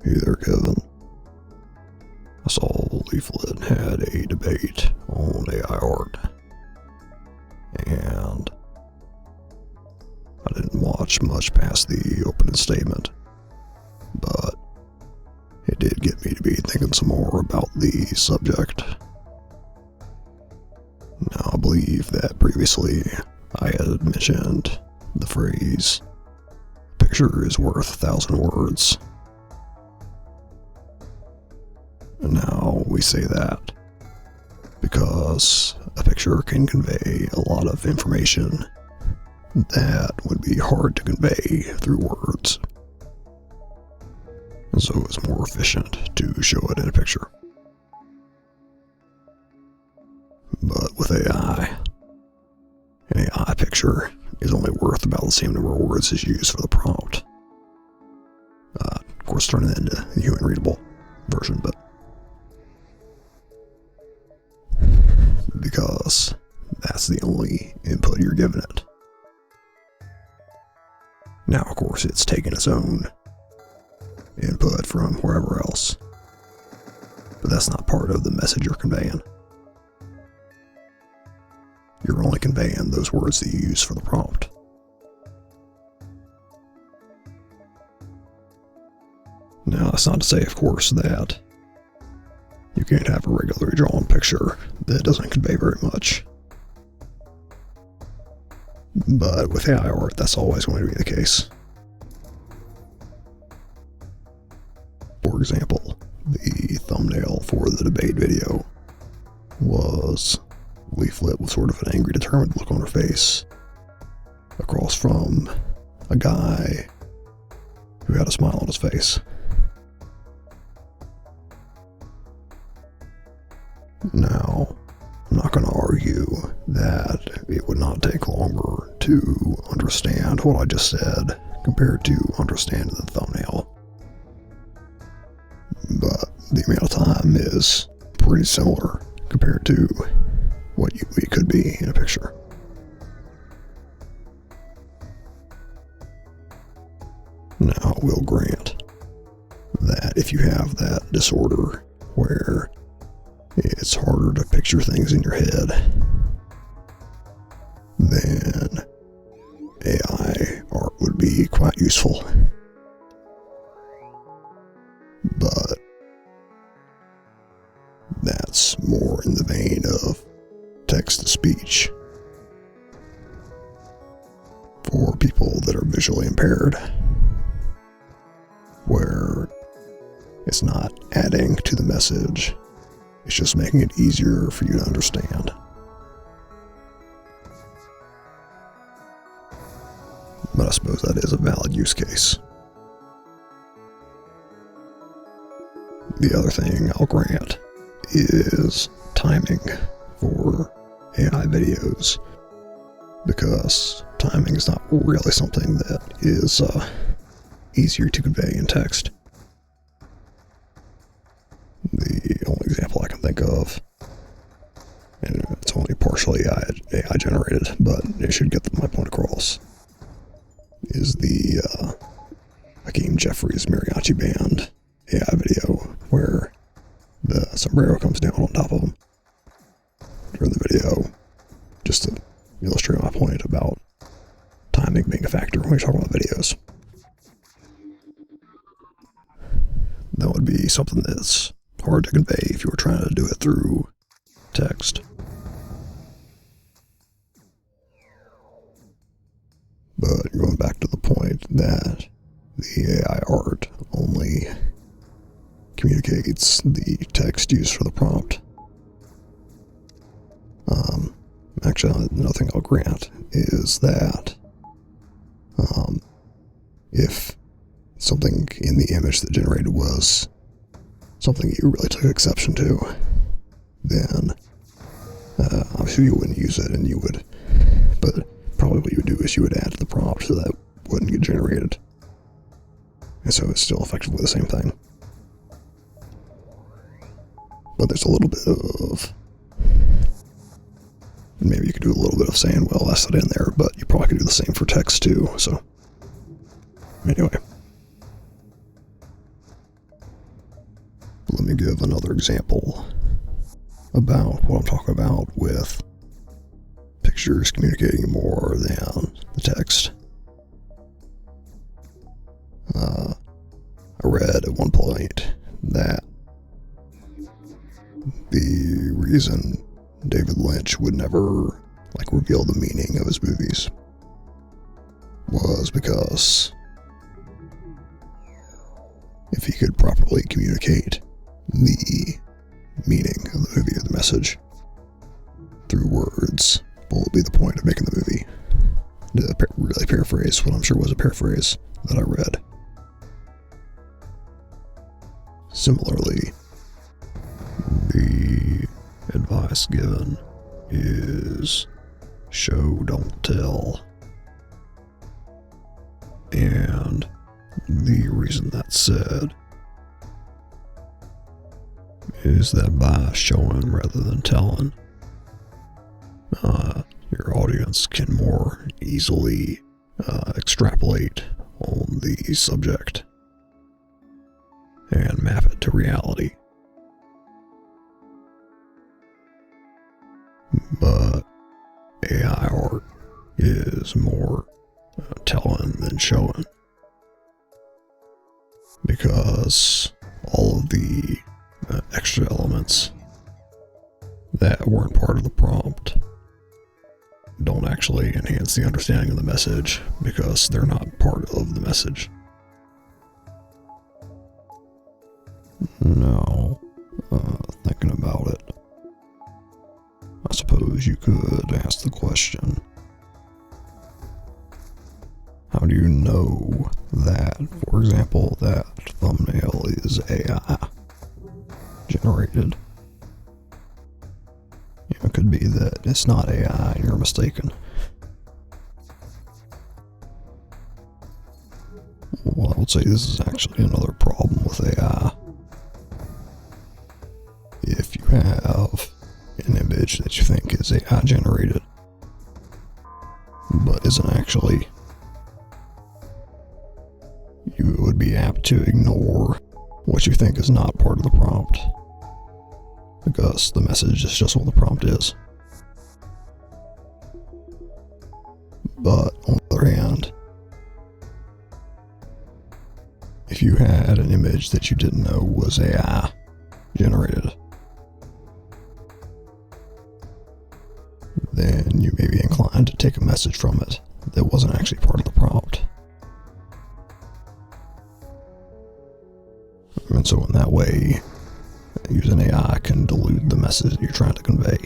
Hey there, Kevin. I saw Leaflet had a debate on AI art, and I didn't watch much past the opening statement, but it did get me to be thinking some more about the subject. Now, I believe that previously I had mentioned the phrase, "Picture is worth 1,000 words." And now we say that because a picture can convey a lot of information that would be hard to convey through words. And so it's more efficient to show it in a picture. But with AI, an AI picture is only worth about the same number of words as used for the prompt. Of course, turning it into the human readable version, but because that's the only input you're giving it. Now, of course, it's taking its own input from wherever else, but that's not part of the message you're conveying. You're only conveying those words that you use for the prompt. Now, that's not to say, of course, that you can't have a regularly drawn picture that doesn't convey very much. But with AI art, that's always going to be the case. For example, the thumbnail for the debate video was Leaflet with sort of an angry, determined look on her face, across from a guy who had a smile on his face. Now, I'm not going to argue that it would not take longer to understand what I just said compared to understanding the thumbnail. But the amount of time is pretty similar compared to what it could be in a picture. Now, I will grant that if you have that disorder where it's harder to picture things in your head, then AI art would be quite useful. But that's more in the vein of text-to-speech for people that are visually impaired, where it's not adding to the message, it's just making it easier for you to understand. But I suppose that is a valid use case. The other thing I'll grant is timing for AI videos, because timing is not really something that is easier to convey in text. The only example I can think of, and it's only partially AI generated, but it should get my point across, is the Hakeem Jeffries Mariachi Band AI video where the sombrero comes down on top of him during the video, just to illustrate my point about timing being a factor when you're talking about videos. That would be something that's hard to convey if you were trying to do it through text. But going back to the point that the AI art only communicates the text used for the prompt. Actually, another thing I'll grant is that if something in the image that generated was something you really took exception to, then obviously you wouldn't use it, and you would, but probably what you would do is you would add to the prompt so that wouldn't get generated. And so it's still effectively the same thing. But there's a little bit of, maybe you could do a little bit of saying, well, that's not in there, but you probably could do the same for text too, so anyway. me give another example about what I'm talking about with pictures communicating more than the text. I read at one point that the reason David Lynch would never reveal the meaning of his movies was because if he could properly communicate the meaning of the movie or the message through words, what would be the point of making the movie? To really paraphrase what I'm sure was a paraphrase that I read. Similarly, the advice given is show, don't tell. And the reason that's said is that by showing rather than telling, your audience can more easily extrapolate on the subject and map it to reality. But AI art is more telling than showing, because all of the extra elements that weren't part of the prompt don't actually enhance the understanding of the message because they're not part of the message. Now, thinking about it, I suppose you could ask the question, how do you know that, for example, that thumbnail is AI generated? It could be that it's not AI and you're mistaken. Well, I would say this is actually another problem with AI. If you have an image that you think is AI generated, but isn't actually, you would be apt to ignore what you think is not part of the prompt, because the message is just what the prompt is. But on the other hand, if you had an image that you didn't know was AI generated, then you may be inclined to take a message from it that wasn't actually part of the prompt. And so in that way, using AI can dilute the message that you're trying to convey.